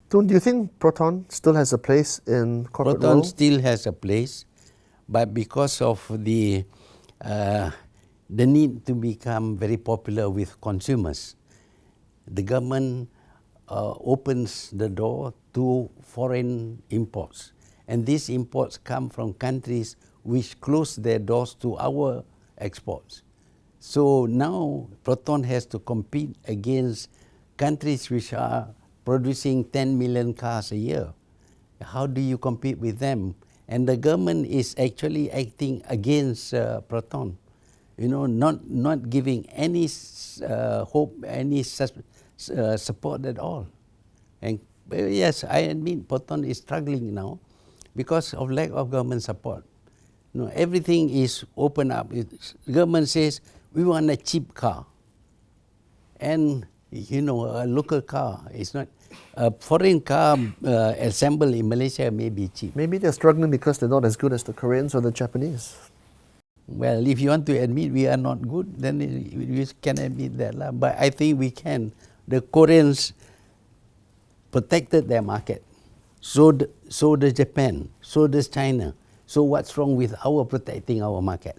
Tun, do you think Proton still has a place in corporate Proton world? still has a place, but because of the need to become very popular with consumers, the government opens the door to foreign imports. And these imports come from countries which close their doors to our exports. So now Proton has to compete against countries which are producing 10 million cars a year. How do you compete with them? And the government is actually acting against Proton, not giving any hope, any support at all. And yes, I admit Proton is struggling now because of lack of government support. Everything is open up. The government says, we want a cheap car. And, a local car is not, a foreign car assembled in Malaysia may be cheap. Maybe they're struggling because they're not as good as the Koreans or the Japanese. Well, if you want to admit we are not good, then we can admit that. But I think we can. The Koreans protected their market. So does Japan. So does China. So what's wrong with our protecting our market?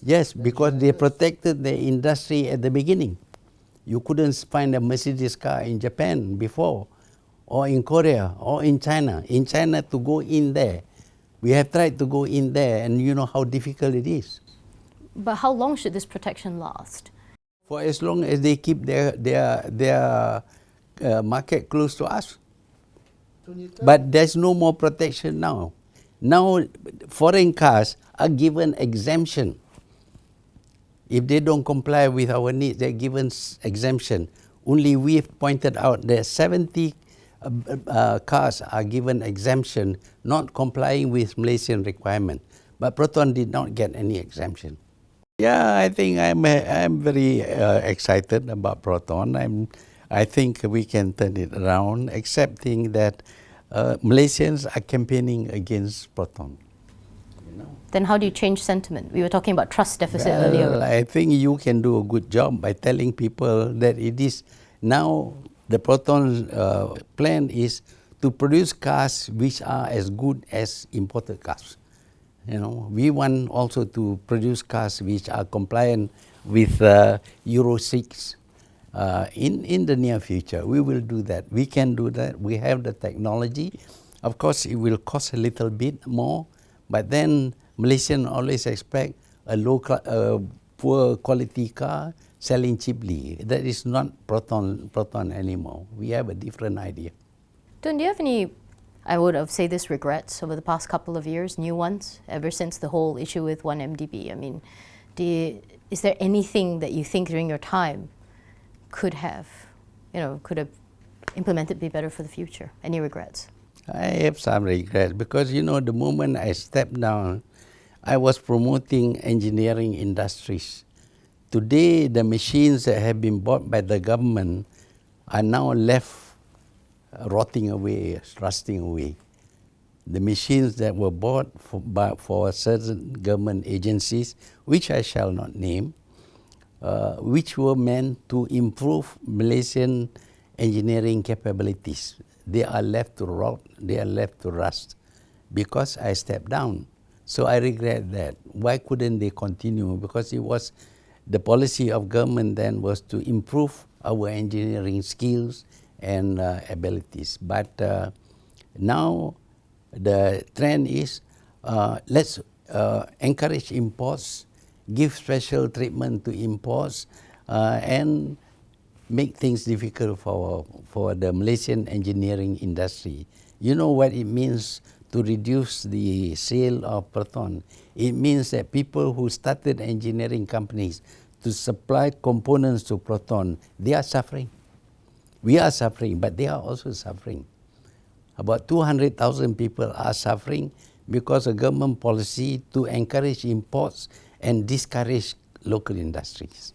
Yes, because they protected the industry at the beginning. You couldn't find a Mercedes car in Japan before, or in Korea, or in China. In China, to go in there, we have tried to go in there, and you know how difficult it is. But how long should this protection last? For as long as they keep their market close to us. But there's no more protection now. Now, foreign cars are given exemption. If they don't comply with our needs, they're given exemption. Only we've pointed out that 70 cars are given exemption, not complying with Malaysian requirement. But Proton did not get any exemption. Yeah, I think I'm very excited about Proton. I think we can turn it around, accepting that Malaysians are campaigning against Proton. Then how do you change sentiment? We were talking about trust deficit earlier. I think you can do a good job by telling people that it is now the Proton plan is to produce cars which are as good as imported cars. We want also to produce cars which are compliant with Euro 6 in the near future. We will do that. We can do that. We have the technology. Of course, it will cost a little bit more, but then Malaysians always expect a poor quality car selling cheaply. That is not Proton anymore. We have a different idea. Tun, do you have any, I would have say this, regrets over the past couple of years, new ones, ever since the whole issue with 1MDB? I mean, is there anything that you think during your time could have implemented be better for the future? Any regrets? I have some regrets because, the moment I stepped down, I was promoting engineering industries. Today, the machines that have been bought by the government are now left rotting away, rusting away. The machines that were bought for certain government agencies, which I shall not name, which were meant to improve Malaysian engineering capabilities, they are left to rot, they are left to rust because I stepped down. So I regret that. Why couldn't they continue? Because it was the policy of government then was to improve our engineering skills and abilities. But now the trend is let's encourage imports, give special treatment to imports, and make things difficult for the Malaysian engineering industry. You know what it means to reduce the sale of Proton? It means that people who started engineering companies to supply components to Proton, they are suffering. We are suffering, but they are also suffering. About 200,000 people are suffering because of government policy to encourage imports and discourage local industries.